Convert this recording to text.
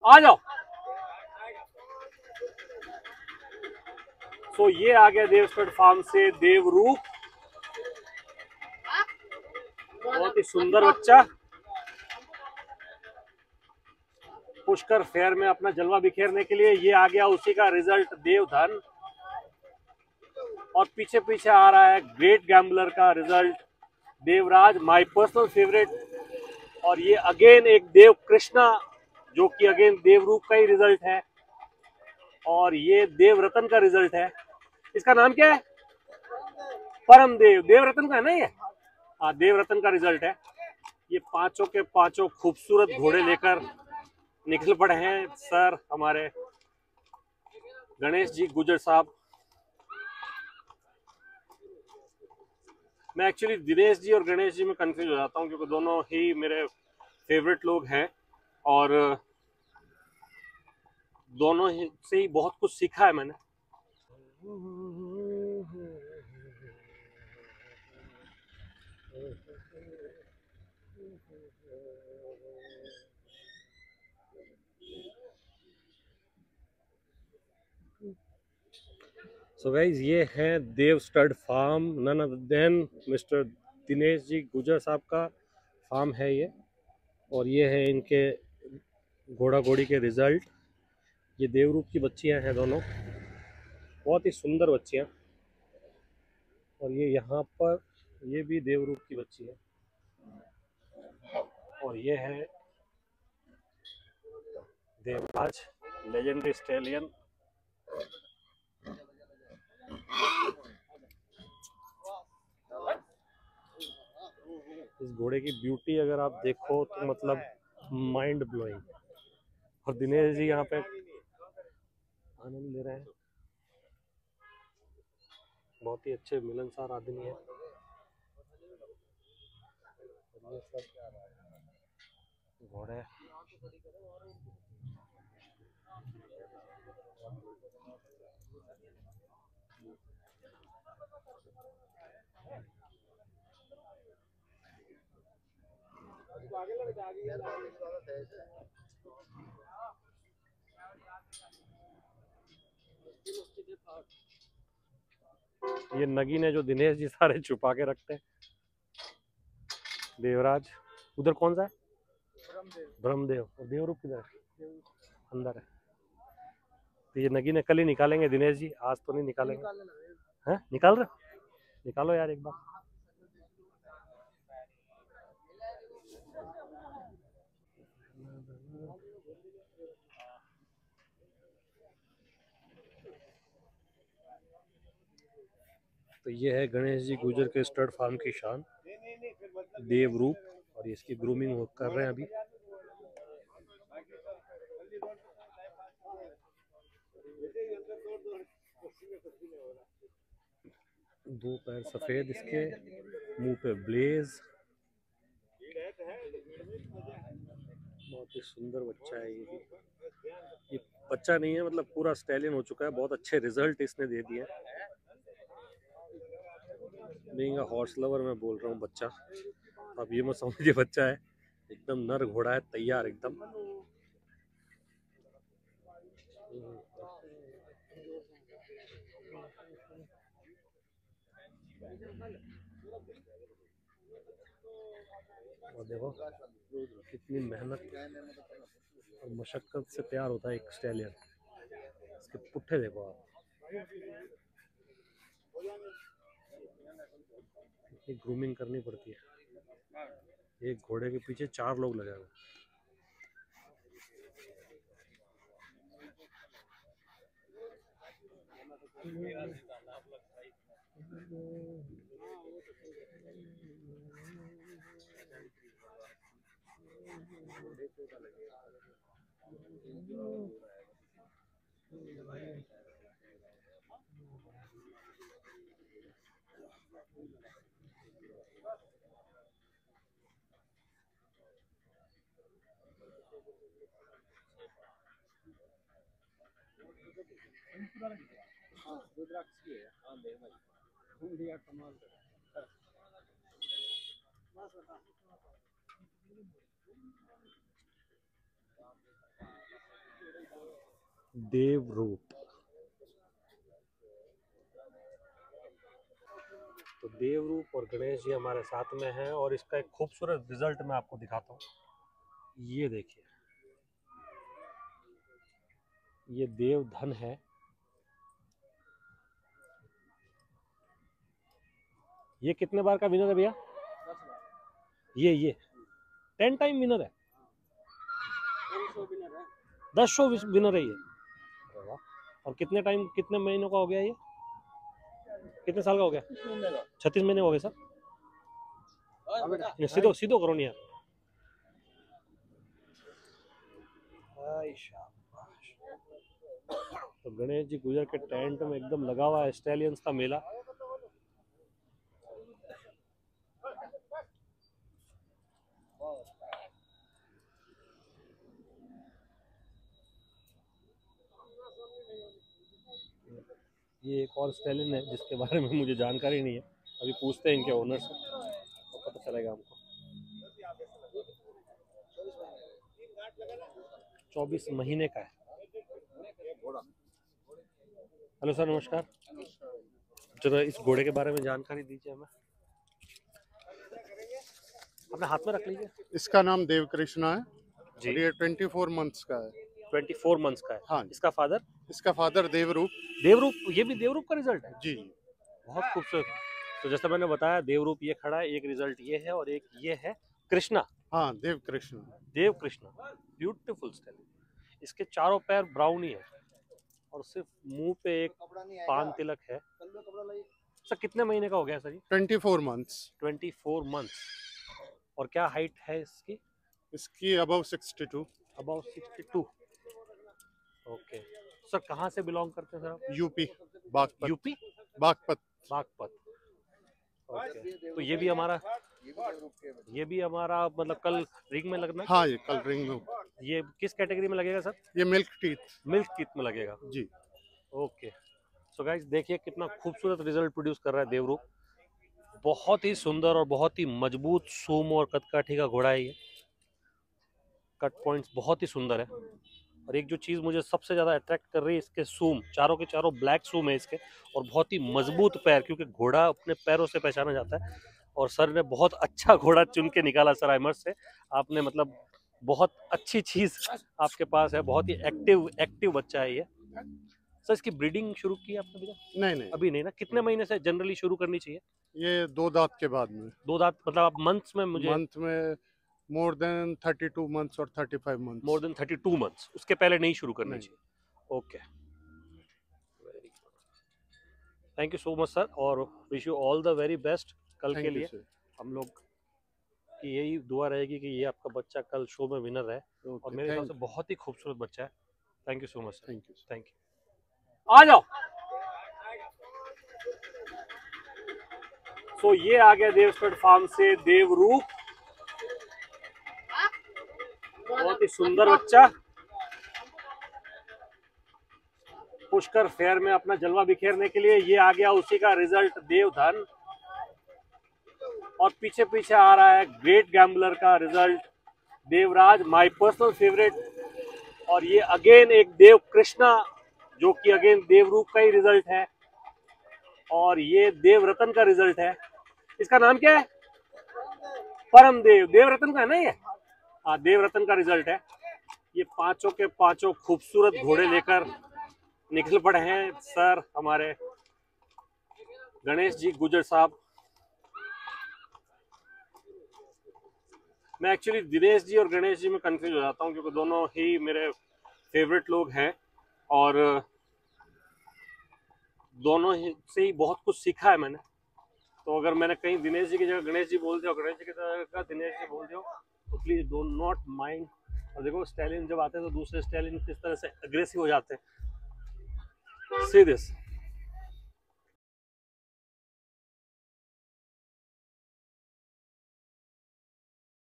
आ जाओ। सो ये आ गया देव स्टड फार्म से देवरूप, बहुत ही सुंदर बच्चा। पुष्कर फेयर में अपना जलवा बिखेरने के लिए ये आ गया उसी का रिजल्ट देवधन। और पीछे पीछे आ रहा है ग्रेट गैम्बलर का result Devraj, my personal favourite. और ये अगेन एक देव कृष्णा जो कि अगेन देवरूप का ही रिजल्ट है। और ये देवरतन का रिजल्ट है। इसका नाम क्या है? परम देव, देवरतन का है ना ये? हाँ, देवरतन का रिजल्ट है। ये पांचों के पांचों खूबसूरत घोड़े लेकर निकल पड़े हैं सर हमारे गणेश जी गुजर साहब। मैं एक्चुअली दिनेश जी और गणेश जी में कंफ्यूज हो जाता हूँ क्योंकि दोनों ही मेरे फेवरेट लोग हैं और दोनों ही से ही बहुत कुछ सीखा है मैंने। सो गाइज ये है Dev stud farm, none other than mister Dinesh ji Gujar साहब का फार्म है ये। और ये है इनके घोड़ा घोड़ी के रिजल्ट। ये देवरूप की बच्चियां हैं दोनों, बहुत ही सुंदर बच्चियां। और ये यहाँ पर ये भी देवरूप की बच्ची है। और ये है देवराज लेजेंडरी स्टेलियन। इस घोड़े की ब्यूटी अगर आप देखो तो मतलब माइंड ब्लोइंग। और दिनेश जी यहाँ पे आनंद ले रहे हैं, बहुत ही अच्छे मिलनसार आदमी है। ये सब घोड़े ये नगीन है जो दिनेश जी सारे छुपा के रखते हैं। देवराज उधर कौन सा है? ब्रह्मदेव। और देवरूप किधर है? अंदर है। तो ये नगीन है, कल ही निकालेंगे दिनेश जी, आज तो नहीं निकालेंगे। हैं निकाल रहे? निकालो यार एक बार। तो ये है गणेश जी गुजर के स्टड फार्म की शान देवरूप। और ये इसकी ग्रूमिंग वो कर रहे हैं अभी। दो पैर सफेद इसके, मुंह पे ब्लेज, बहुत ही सुंदर बच्चा है ये भी। ये बच्चा नहीं है, मतलब पूरा स्टैलियन हो चुका है, बहुत अच्छे रिजल्ट इसने दे दिए। बीइंग अ हॉर्स लवर मैं बोल रहा हूँ बच्चा, अब ये मत समझिए बच्चा है, एकदम नर घोड़ा है, तैयार एकदम। और देखो कितनी मेहनत और मशक्कत से तैयार होता है एक स्टैलियन। इसके पुट्ठे देखो आप, इतनी ग्रूमिंग करनी पड़ती है। एक घोड़े के पीछे 4 लोग लगे हुए। देवरूप। तो देवरूप और गणेश जी हमारे साथ में हैं और इसका एक खूबसूरत रिजल्ट मैं आपको दिखाता हूँ। ये देखिए, ये देवधन है। ये कितने बार का विनर है भैया? ये 10 टाइम विनर है। 10 शो विनर है ये। और कितने टाइम, कितने महीनों का हो गया ये? कितने साल का हो गया? 36 महीने हो गए सर। सीधो सीधो करो नहीं यार। तो गणेश जी गुजर के टेंट में एकदम लगा हुआ है स्टैलियंस का मेला। ये एक और स्टैलियन है जिसके बारे में मुझे जानकारी नहीं है, अभी पूछते हैं इनके ओनर से तो पता चलेगा हमको। 24 महीने का है। हेलो सर, नमस्कार। जरा इस घोड़े के बारे में जानकारी दीजिए हमें। अपने हाथ में रख लीजिए। इसका नाम देव कृष्णा है जी। और ये 24 मंथ्स का है। 24 मंथ्स का है। हाँ। इसका फादर देवरूप। ये भी देवरूप का रिजल्ट है जी। बहुत खूबसूरत। तो जैसा मैंने बताया, देवरूप ये खड़ा है, एक रिजल्ट ये है और एक ये है कृष्णा। हाँ, देव कृष्णा। Beautiful style. इसके चारों पैर ब्राउन ही है और सिर्फ मुंह पे एक पान तिलक है। सर कितने महीने का हो गया सर? 24 मंथ्स। 24 मंथ्स। और क्या हाइट है इसकी? इसकी अबव 62। ओके सर, कहाँ से बिलोंग करते हैं सर आप? UP Baghpat. UP Baghpat. Okay. तो ये भी हमारा मतलब कल रिंग में लगना है? हाँ, ये कल रिंग में। ये किस कैटेगरी में लगेगा सर? ये मिल्क टीथ में लगेगा जी। ओके। सो गाइस देखिए कितना खूबसूरत रिजल्ट प्रोड्यूस कर रहा है देवरूप। बहुत ही सुंदर और बहुत ही मजबूत सूम और कदकाठी का घोड़ा है ये। कट पॉइंट्स बहुत ही सुंदर है और एक जो चीज़ मुझे सबसे ज़्यादा अट्रैक्ट कर रही है, इसके सूम, चारों के चारों ब्लैक सूम है इसके और बहुत ही मजबूत पैर, क्योंकि घोड़ा अपने पैरों से पहचाना जाता है। और सर ने बहुत अच्छा घोड़ा चुन के निकाला सर आइमर से। आपने मतलब बहुत अच्छी चीज़ आपके पास है, बहुत ही एक्टिव बच्चा है ये। सर इसकी ब्रीडिंग शुरू की आपने भैया? नहीं अभी नहीं ना। कितने महीने से जनरली शुरू करनी चाहिए? ये 2 दांत के बाद में। 2 दांत मतलब आप मंथ्स में? मंथ में मोर देन 32 मंथ्स और 35 मंथ्स। मोर देन 32 मंथ्स, उसके पहले नहीं शुरू करनी चाहिए। Okay, thank you so much sir और wish you all the very best कल के लिए। हम लोग की यही दुआ रहेगी कि ये आपका बच्चा कल शो में विनर रहे। और मेरे हिसाब से बहुत ही खूबसूरत बच्चा है। Thank you so much. Thank you. आ जाओ। सो ये आ गया देवस्टड फार्म से देवरूप, बहुत ही सुंदर बच्चा। पुष्कर फेयर में अपना जलवा बिखेरने के लिए ये आ गया उसी का रिजल्ट देवधन। और पीछे पीछे आ रहा है ग्रेट गैम्बलर का result Devraj, my personal favourite. और ये अगेन एक देव कृष्णा, जो कि अगेन देवरूप का ही रिजल्ट है। और ये देवरतन का रिजल्ट है। इसका नाम क्या है? परम देव। देवरतन का है ना ये? हाँ, देवरतन का रिजल्ट है। ये पांचों के पांचों खूबसूरत घोड़े लेकर निकल पड़े हैं सर हमारे गणेश जी गुजर साहब। मैं एक्चुअली दिनेश जी और गणेश जी में कंफ्यूज हो जाता हूँ, क्योंकि दोनों ही मेरे फेवरेट लोग हैं और दोनों ही से ही बहुत कुछ सीखा है मैंने। तो अगर मैंने कहीं दिनेश जी की जगह गणेश जी बोल दिया, गणेश जी की जगह दिनेश जी बोल दिया, तो प्लीज डो नॉट माइंड। और देखो स्टैलियन जब आते हैं तो दूसरे स्टैलियन किस तरह से अग्रेसिव हो जाते हैं। See this.